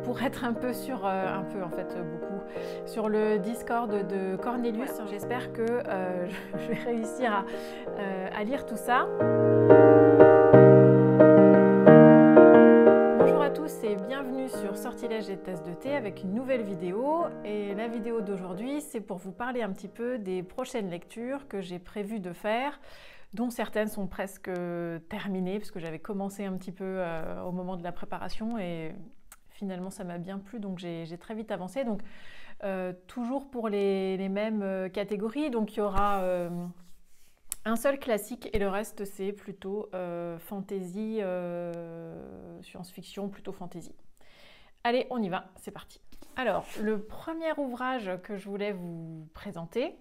pour être un peu sur, un peu en fait beaucoup, sur le Discord de Cornelius. Voilà. J'espère que je vais réussir à lire tout ça. Bonjour à tous et bienvenue sur Sortilèges et Tasses de thé avec une nouvelle vidéo. Et la vidéo d'aujourd'hui, c'est pour vous parler un petit peu des prochaines lectures que j'ai prévu de faire, dont certaines sont presque terminées, parce que j'avais commencé un petit peu au moment de la préparation et finalement ça m'a bien plu, donc j'ai très vite avancé. Donc toujours pour les mêmes catégories, donc il y aura un seul classique et le reste c'est plutôt fantasy, science-fiction, plutôt fantasy. Allez, on y va, c'est parti. Alors, le premier ouvrage que je voulais vous présenter,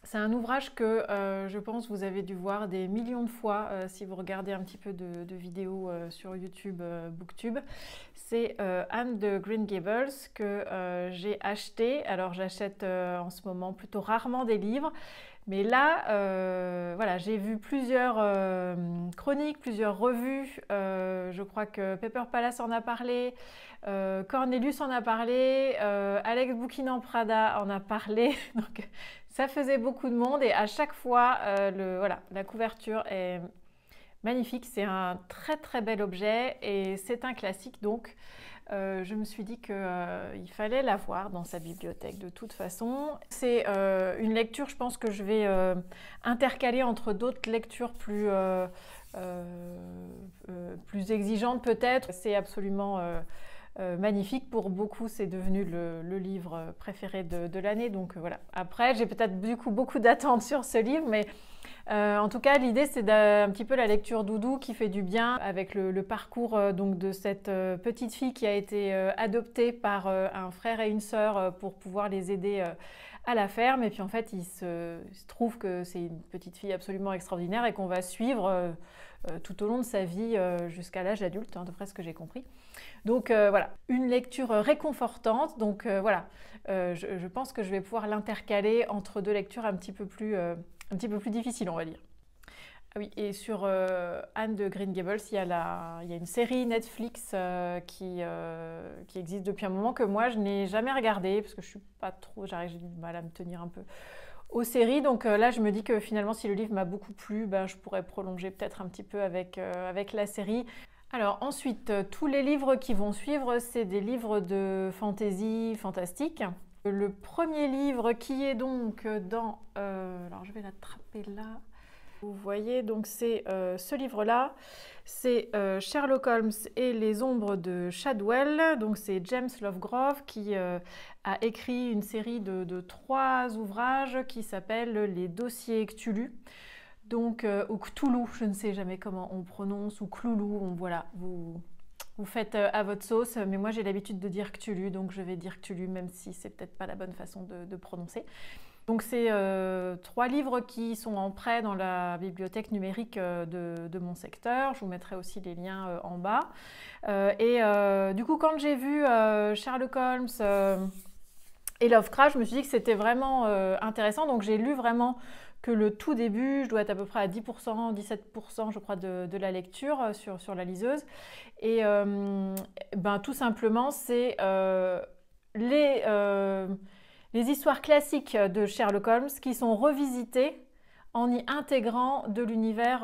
c'est un ouvrage que je pense vous avez dû voir des millions de fois si vous regardez un petit peu de vidéos sur YouTube, Booktube. C'est Anne de Green Gables que j'ai acheté. Alors j'achète en ce moment plutôt rarement des livres. Mais là, voilà, j'ai vu plusieurs chroniques, plusieurs revues. Je crois que Pepper Palace en a parlé, Cornelius en a parlé, Alex Bouquin Prada en a parlé. Donc, ça faisait beaucoup de monde et à chaque fois, voilà, la couverture est magnifique. C'est un très très bel objet et c'est un classique donc. Je me suis dit qu'il fallait l'avoir dans sa bibliothèque de toute façon. C'est une lecture, je pense que je vais intercaler entre d'autres lectures plus exigeantes peut-être. C'est absolument magnifique. Pour beaucoup, c'est devenu le livre préféré de l'année. Donc voilà. Après, j'ai peut-être du coup beaucoup d'attentes sur ce livre, mais en tout cas, l'idée, c'est un petit peu la lecture doudou qui fait du bien avec le parcours donc de cette petite fille qui a été adoptée par un frère et une sœur pour pouvoir les aider à la ferme. Et puis en fait, il se trouve que c'est une petite fille absolument extraordinaire et qu'on va suivre tout au long de sa vie jusqu'à l'âge adulte, hein, d'après ce que j'ai compris. Donc voilà, une lecture réconfortante. Donc voilà, je pense que je vais pouvoir l'intercaler entre deux lectures un petit peu plus difficiles, on va dire. Ah oui, et sur Anne de Green Gables, il y a une série Netflix qui existe depuis un moment que moi je n'ai jamais regardée parce que je suis pas trop, j'ai du mal à me tenir un peu aux séries. Donc là, je me dis que finalement, si le livre m'a beaucoup plu, ben, je pourrais prolonger peut-être un petit peu avec la série. Alors ensuite, tous les livres qui vont suivre, c'est des livres de fantasy fantastique. Le premier livre qui est donc dans... alors je vais l'attraper là. Vous voyez, donc c'est ce livre-là. C'est Sherlock Holmes et les ombres de Shadwell. Donc c'est James Lovegrove qui a écrit une série de 3 ouvrages qui s'appellent Les dossiers Cthulhu. Donc, ou Cthulhu, je ne sais jamais comment on prononce, ou Cloulou, voilà, vous faites à votre sauce, mais moi j'ai l'habitude de dire Cthulhu, donc je vais dire Cthulhu, même si c'est peut-être pas la bonne façon de prononcer. Donc c'est 3 livres qui sont en prêt dans la bibliothèque numérique de mon secteur, je vous mettrai aussi les liens en bas. Du coup, quand j'ai vu Sherlock Holmes et Lovecraft, je me suis dit que c'était vraiment intéressant, donc j'ai lu vraiment que le tout début, je dois être à peu près à 10%, 17% je crois de la lecture sur la liseuse. Et ben, tout simplement, c'est les histoires classiques de Sherlock Holmes qui sont revisitées en y intégrant de l'univers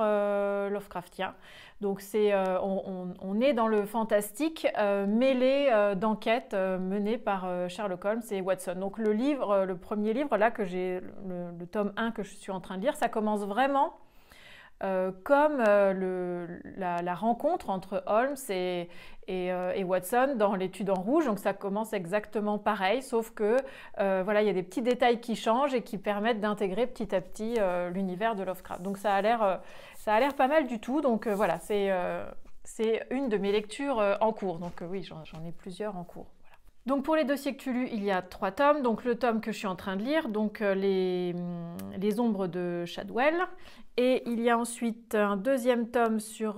Lovecraftien. Donc on est dans le fantastique mêlé d'enquêtes menées par Sherlock Holmes et Watson. Donc le premier livre, là, que j'ai, le tome 1 que je suis en train de lire, ça commence vraiment comme la rencontre entre Holmes et Watson dans l'étude en rouge. Donc ça commence exactement pareil, sauf que voilà, il y a des petits détails qui changent et qui permettent d'intégrer petit à petit l'univers de Lovecraft. Donc ça a l'air pas mal du tout. Donc voilà, c'est une de mes lectures en cours. Donc oui, j'en ai plusieurs en cours. Voilà. Donc pour les dossiers Cthulhu, il y a 3 tomes. Donc le tome que je suis en train de lire, donc les ombres de Shadwell. Et il y a ensuite un 2e tome sur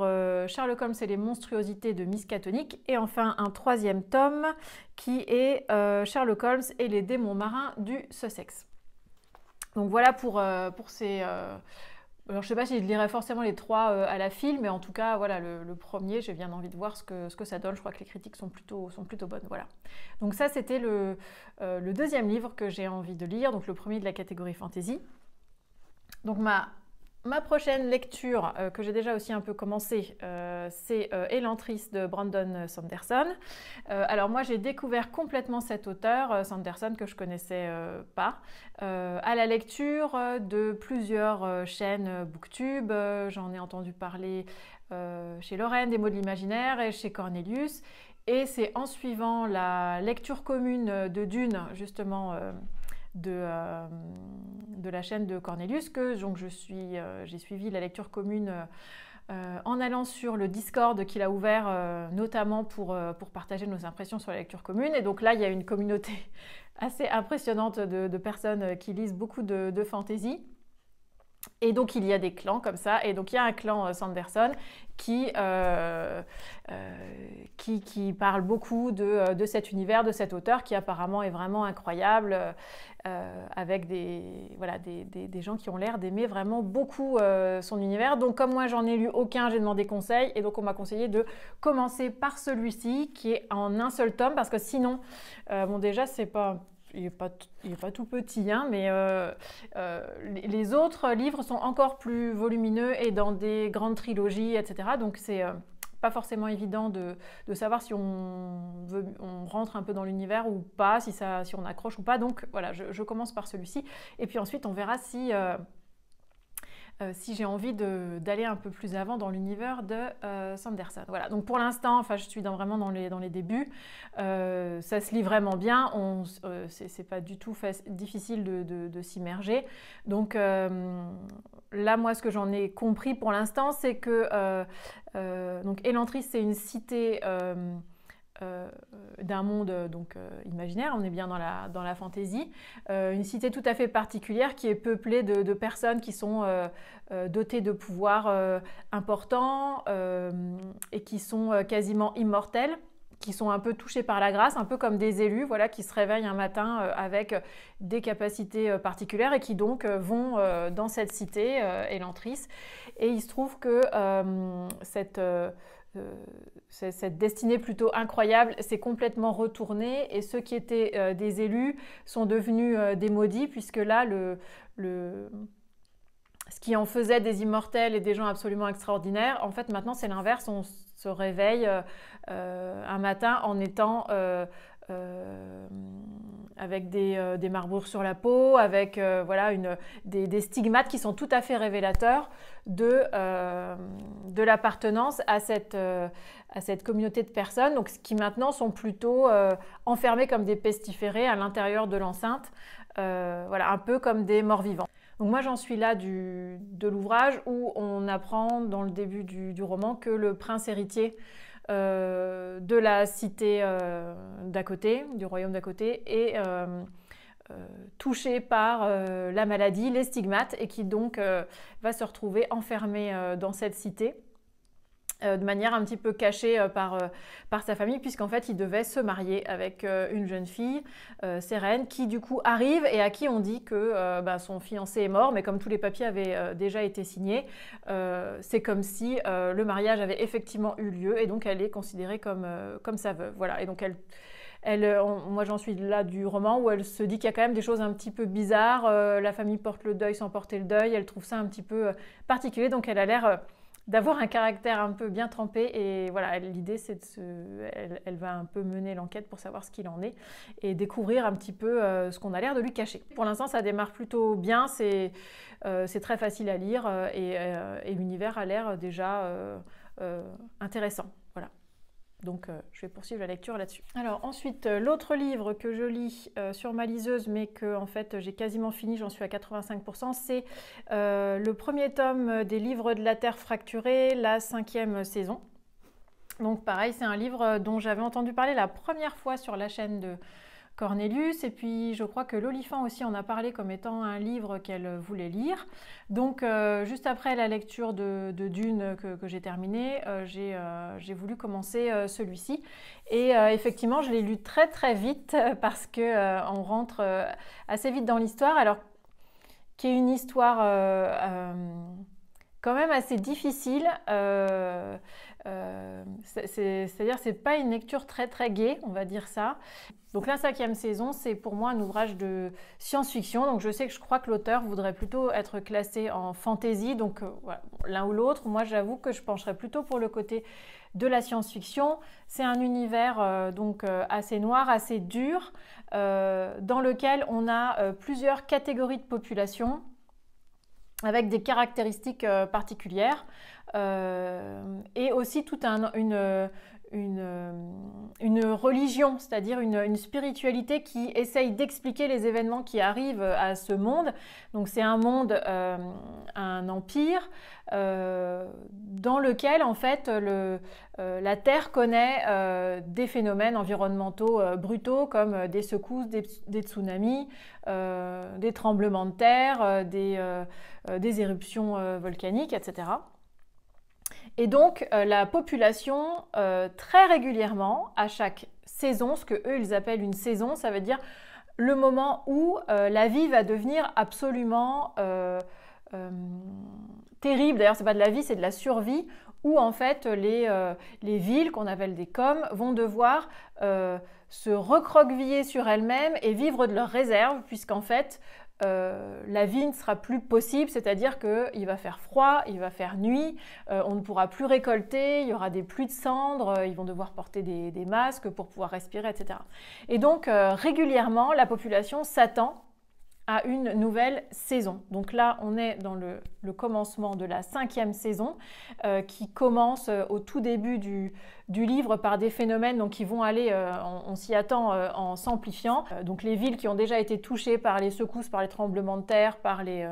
Sherlock Holmes et les monstruosités de Miskatonic. Et enfin un 3e tome qui est Sherlock Holmes et les démons marins du Sussex. Donc voilà pour ces Alors, je ne sais pas si je lirai forcément les 3 à la file, mais en tout cas, voilà, le premier, j'ai bien envie de voir ce que ça donne. Je crois que les critiques sont plutôt bonnes. Voilà. Donc ça, c'était le deuxième livre que j'ai envie de lire, donc le premier de la catégorie fantasy. Donc ma prochaine lecture, que j'ai déjà aussi un peu commencé, c'est Elantris de Brandon Sanderson. Alors moi j'ai découvert complètement cet auteur, Sanderson, que je connaissais pas, à la lecture de plusieurs chaînes Booktube. J'en ai entendu parler chez Lorraine, des mots de l'imaginaire, et chez Cornelius. Et c'est en suivant la lecture commune de Dune, justement, de la chaîne de Cornelius, que donc j'ai suivi la lecture commune en allant sur le Discord qu'il a ouvert notamment pour partager nos impressions sur la lecture commune. Et donc là, il y a une communauté assez impressionnante de personnes qui lisent beaucoup de fantasy. Et donc il y a des clans comme ça, et donc il y a un clan Sanderson qui parle beaucoup de cet univers, de cet auteur qui apparemment est vraiment incroyable, avec des gens qui ont l'air d'aimer vraiment beaucoup son univers. Donc comme moi j'en ai lu aucun, j'ai demandé conseil, et donc on m'a conseillé de commencer par celui-ci qui est en un seul tome, parce que sinon, bon déjà c'est pas... Il n'est pas tout petit, hein, mais les autres livres sont encore plus volumineux et dans des grandes trilogies, etc. Donc c'est pas forcément évident de savoir si on rentre un peu dans l'univers ou pas, si on accroche ou pas. Donc voilà, je commence par celui-ci. Et puis ensuite, on verra si j'ai envie d'aller un peu plus avant dans l'univers de Sanderson. Voilà, donc pour l'instant, enfin, je suis vraiment dans les débuts. Ça se lit vraiment bien, c'est pas du tout difficile de s'immerger. Donc là, moi, ce que j'en ai compris pour l'instant, c'est que donc Elantris, c'est une cité d'un monde imaginaire, on est bien dans la fantaisie, une cité tout à fait particulière qui est peuplée de personnes qui sont dotées de pouvoirs importants et qui sont quasiment immortelles, qui sont un peu touchés par la grâce, un peu comme des élus, voilà, qui se réveillent un matin avec des capacités particulières et qui donc vont dans cette cité, Elantris. Et il se trouve que cette destinée plutôt incroyable s'est complètement retournée, et ceux qui étaient des élus sont devenus des maudits, puisque là, ce qui en faisait des immortels et des gens absolument extraordinaires, en fait maintenant c'est l'inverse, on se réveille un matin en étant avec des marbrures sur la peau, avec voilà, des stigmates qui sont tout à fait révélateurs de l'appartenance à cette communauté de personnes, donc, qui maintenant sont plutôt enfermés comme des pestiférés à l'intérieur de l'enceinte, voilà, un peu comme des morts-vivants. Donc moi j'en suis là de l'ouvrage où on apprend dans le début du roman que le prince héritier de la cité d'à côté, du royaume d'à côté, est touché par la maladie, les stigmates, et qui donc va se retrouver enfermé dans cette cité de manière un petit peu cachée par sa famille, puisqu'en fait il devait se marier avec une jeune fille, Sérène, qui du coup arrive et à qui on dit que son fiancé est mort, mais comme tous les papiers avaient déjà été signés, c'est comme si le mariage avait effectivement eu lieu, et donc elle est considérée comme sa veuve. Voilà, et donc moi j'en suis là du roman où elle se dit qu'il y a quand même des choses un petit peu bizarres, la famille porte le deuil sans porter le deuil, elle trouve ça un petit peu particulier, donc elle a l'air d'avoir un caractère un peu bien trempé, et voilà, l'idée c'est elle va un peu mener l'enquête pour savoir ce qu'il en est et découvrir un petit peu ce qu'on a l'air de lui cacher. Pour l'instant ça démarre plutôt bien, c'est très facile à lire, et l'univers a l'air déjà intéressant. Voilà. Donc je vais poursuivre la lecture là-dessus. Alors ensuite, l'autre livre que je lis sur ma liseuse, mais que en fait j'ai quasiment fini, j'en suis à 85%, c'est le premier tome des Livres de la Terre fracturée, la 5e saison. Donc pareil, c'est un livre dont j'avais entendu parler la première fois sur la chaîne de Cornelius, et puis je crois que l'Olifant aussi en a parlé comme étant un livre qu'elle voulait lire. Donc juste après la lecture de Dune que j'ai terminé, j'ai voulu commencer celui-ci, et effectivement je l'ai lu très très vite parce que on rentre assez vite dans l'histoire, alors qui est une histoire quand même assez difficile. C'est-à-dire c'est pas une lecture très très gaie, on va dire ça. Donc la 5e saison, c'est pour moi un ouvrage de science-fiction. Donc je crois que l'auteur voudrait plutôt être classé en fantasy. Donc voilà, l'un ou l'autre. Moi j'avoue que je pencherais plutôt pour le côté de la science-fiction. C'est un univers donc assez noir, assez dur, dans lequel on a plusieurs catégories de population avec des caractéristiques particulières et aussi toute une religion, c'est-à-dire une spiritualité qui essaye d'expliquer les événements qui arrivent à ce monde. Donc c'est un monde, un empire dans lequel en fait la Terre connaît des phénomènes environnementaux brutaux comme des secousses, des tsunamis, des tremblements de terre, des éruptions volcaniques, etc. Et donc la population, très régulièrement, à chaque saison, ce que eux ils appellent une saison, ça veut dire le moment où la vie va devenir absolument terrible. D'ailleurs, c'est pas de la vie, c'est de la survie, où en fait les villes qu'on appelle des coms vont devoir se recroqueviller sur elles-mêmes et vivre de leurs réserves, puisqu'en fait la vie ne sera plus possible, c'est-à-dire qu'il va faire froid, il va faire nuit, on ne pourra plus récolter, il y aura des pluies de cendres, ils vont devoir porter des masques pour pouvoir respirer, etc. Et donc régulièrement, la population s'attend à une nouvelle saison. Donc là, on est dans le commencement de la 5e saison qui commence au tout début du livre par des phénomènes donc, qui vont aller, on s'y attend, en s'amplifiant. Donc les villes qui ont déjà été touchées par les secousses, par les tremblements de terre, par les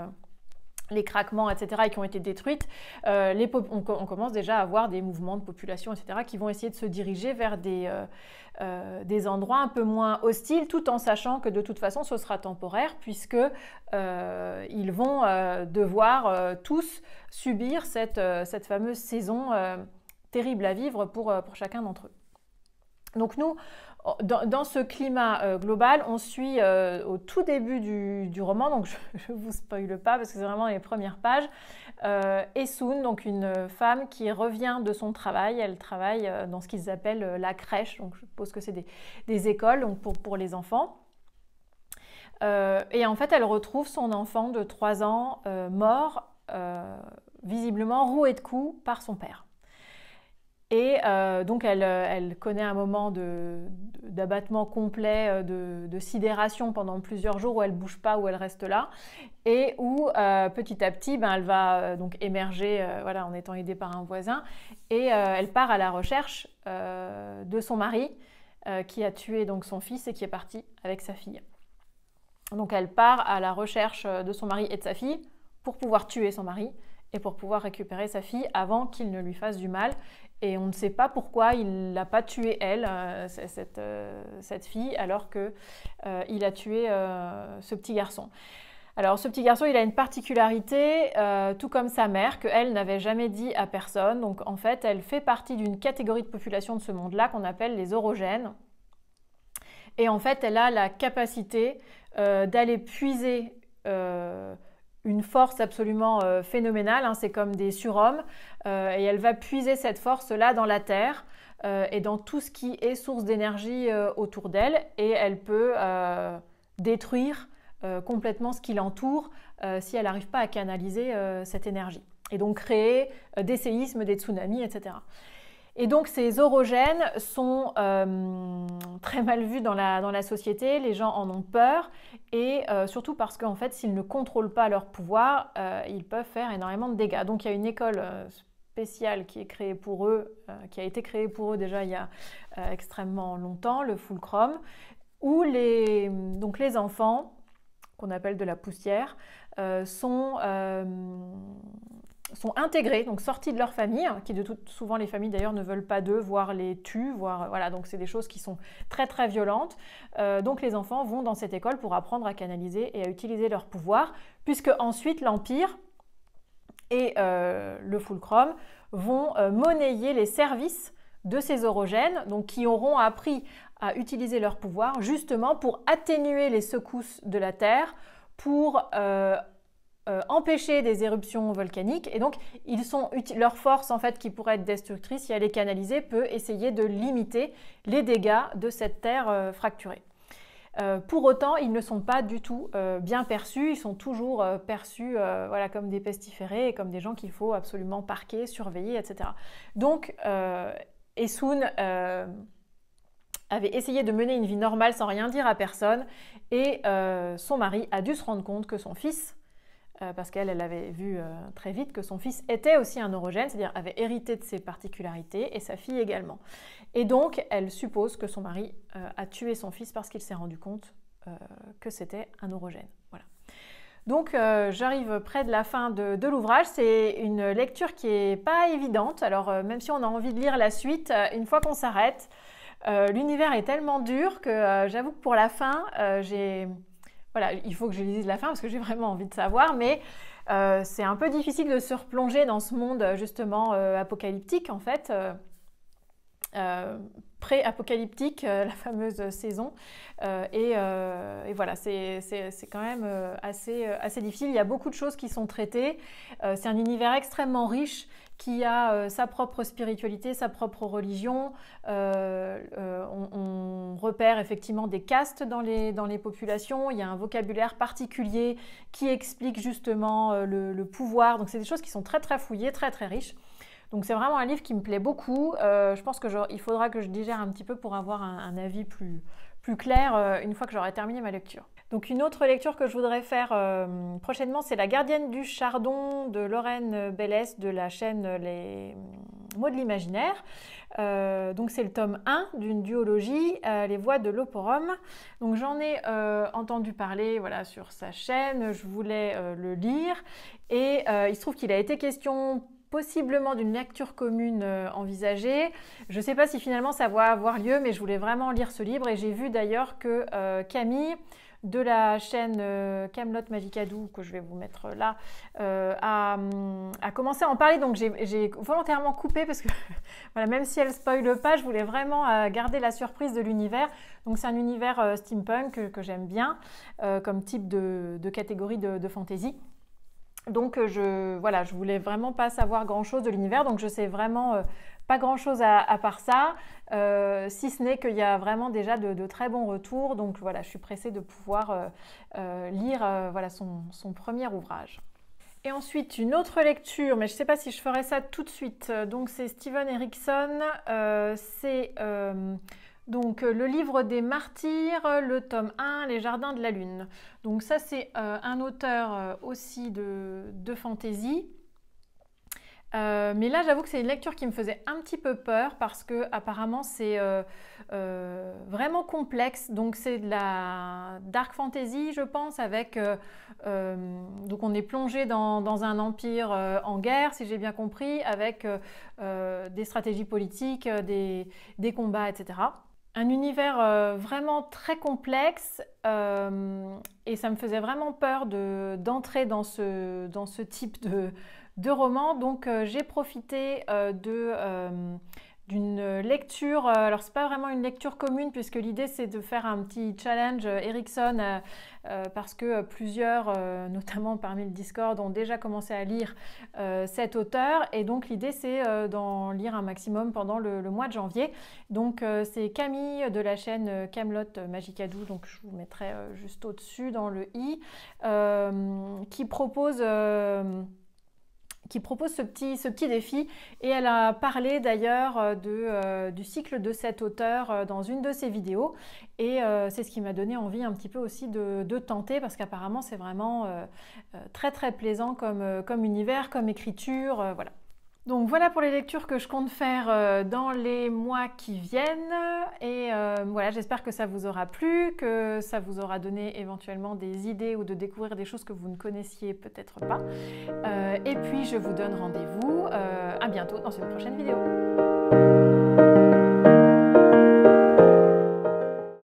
craquements, etc., et qui ont été détruites, on commence déjà à avoir des mouvements de population, etc., qui vont essayer de se diriger vers des endroits un peu moins hostiles, tout en sachant que de toute façon, ce sera temporaire, puisque ils vont devoir tous subir cette fameuse saison terrible à vivre pour chacun d'entre eux. Donc nous, dans ce climat global, on suit au tout début du roman, donc je ne vous spoile pas parce que c'est vraiment les premières pages, Esun, donc une femme qui revient de son travail. Elle travaille dans ce qu'ils appellent la crèche, donc je suppose que c'est des écoles donc pour les enfants. Et en fait, elle retrouve son enfant de 3 ans mort, visiblement roué de coups par son père. Et donc elle connaît un moment d'abattement complet, de sidération pendant plusieurs jours où elle ne bouge pas, où elle reste là, et où petit à petit elle va donc émerger voilà, en étant aidée par un voisin, et elle part à la recherche de son mari qui a tué donc son fils et qui est parti avec sa fille. Donc elle part à la recherche de son mari et de sa fille pour pouvoir tuer son mari et pour pouvoir récupérer sa fille avant qu'il ne lui fasse du mal. Et on ne sait pas pourquoi il ne l'a pas tuée, elle, cette fille, alors qu'il a tué ce petit garçon. Alors ce petit garçon, il a une particularité, tout comme sa mère, qu'elle n'avait jamais dit à personne. Donc en fait, elle fait partie d'une catégorie de population de ce monde-là qu'on appelle les orogènes. Et en fait, elle a la capacité d'aller puiser une force absolument phénoménale, hein, c'est comme des surhommes, et elle va puiser cette force-là dans la terre et dans tout ce qui est source d'énergie autour d'elle, et elle peut détruire complètement ce qui l'entoure si elle n'arrive pas à canaliser cette énergie, et donc créer des séismes, des tsunamis, etc. Et donc ces orogènes sont très mal vus dans la société, les gens en ont peur, et surtout parce qu'en fait s'ils ne contrôlent pas leur pouvoir, ils peuvent faire énormément de dégâts. Donc il y a une école spéciale qui est créée pour eux, qui a été créée pour eux déjà il y a extrêmement longtemps, le Fulcrum, où les enfants, qu'on appelle de la poussière, sont intégrés, donc sortis de leur famille, qui souvent les familles d'ailleurs ne veulent pas d'eux, voire les tuent, voilà, donc c'est des choses qui sont très très violentes. Donc les enfants vont dans cette école pour apprendre à canaliser et à utiliser leur pouvoir, puisque ensuite l'Empire et le Fulcrum vont monnayer les services de ces orogènes, donc qui auront appris à utiliser leur pouvoir justement pour atténuer les secousses de la Terre, pour empêcher des éruptions volcaniques et donc leur force en fait qui pourrait être destructrice, si elle est canalisée, peut essayer de limiter les dégâts de cette terre fracturée. Pour autant, ils ne sont pas du tout bien perçus, ils sont toujours perçus voilà, comme des pestiférés et comme des gens qu'il faut absolument parquer, surveiller, etc. Donc, Esun avait essayé de mener une vie normale sans rien dire à personne et son mari a dû se rendre compte que son fils, parce qu'elle avait vu très vite que son fils était aussi un orogène, c'est-à-dire avait hérité de ses particularités, et sa fille également. Et donc, elle suppose que son mari a tué son fils parce qu'il s'est rendu compte que c'était un orogène. Voilà. Donc, j'arrive près de la fin de l'ouvrage. C'est une lecture qui n'est pas évidente. Alors, même si on a envie de lire la suite, une fois qu'on s'arrête, l'univers est tellement dur que j'avoue que pour la fin, voilà, il faut que je lise la fin parce que j'ai vraiment envie de savoir, mais c'est un peu difficile de se replonger dans ce monde justement apocalyptique en fait, pré-apocalyptique, la fameuse saison, et voilà, c'est quand même assez difficile. Il y a beaucoup de choses qui sont traitées, c'est un univers extrêmement riche qui a sa propre spiritualité, sa propre religion. On repère effectivement des castes dans les populations. Il y a un vocabulaire particulier qui explique justement le pouvoir. Donc c'est des choses qui sont très très fouillées, très très riches. Donc c'est vraiment un livre qui me plaît beaucoup. Je pense qu'il faudra que je digère un petit peu pour avoir un avis plus clair une fois que j'aurai terminé ma lecture. Donc une autre lecture que je voudrais faire prochainement, c'est La gardienne du chardon de Lorraine Bellès de la chaîne Les mots de l'imaginaire. Donc c'est le tome 1 d'une duologie, Les voix de l'Oporum. Donc j'en ai entendu parler voilà, sur sa chaîne, je voulais le lire et il se trouve qu'il a été question possiblement d'une lecture commune envisagée. Je ne sais pas si finalement ça va avoir lieu, mais je voulais vraiment lire ce livre et j'ai vu d'ailleurs que Camille de la chaîne Camelot Magicadou, que je vais vous mettre là, a commencé à en parler. Donc j'ai volontairement coupé parce que voilà, même si elle ne spoile pas, je voulais vraiment garder la surprise de l'univers. Donc c'est un univers steampunk que j'aime bien comme type de catégorie de fantasy. Donc voilà, je voulais vraiment pas savoir grand chose de l'univers, donc je sais vraiment pas grand chose à part ça, si ce n'est qu'il y a vraiment déjà de très bons retours, donc voilà, je suis pressée de pouvoir lire voilà, son premier ouvrage. Et ensuite, une autre lecture, mais je ne sais pas si je ferai ça tout de suite, donc c'est Steven Erikson, c'est donc le livre des martyrs, le tome 1, Les jardins de la lune. Donc ça c'est un auteur aussi de fantasy. Mais là j'avoue que c'est une lecture qui me faisait un petit peu peur parce que apparemment c'est vraiment complexe. Donc c'est de la dark fantasy je pense avec donc on est plongé dans un empire en guerre si j'ai bien compris avec des stratégies politiques, des combats etc. Un univers vraiment très complexe et ça me faisait vraiment peur d'entrer dans ce type de roman. Donc j'ai profité d'une lecture, alors c'est pas vraiment une lecture commune puisque l'idée c'est de faire un petit challenge Erikson parce que plusieurs, notamment parmi le Discord, ont déjà commencé à lire cet auteur et donc l'idée c'est d'en lire un maximum pendant le mois de janvier. Donc c'est Camille de la chaîne Camelot Magicadou, donc je vous mettrai juste au-dessus dans le i, qui propose ce petit défi et elle a parlé d'ailleurs du cycle de cet auteur dans une de ses vidéos et c'est ce qui m'a donné envie un petit peu aussi de tenter parce qu'apparemment c'est vraiment très très plaisant comme univers, comme écriture, voilà. Donc voilà pour les lectures que je compte faire dans les mois qui viennent et voilà, j'espère que ça vous aura plu, que ça vous aura donné éventuellement des idées ou de découvrir des choses que vous ne connaissiez peut-être pas. Et puis je vous donne rendez-vous à bientôt dans une prochaine vidéo.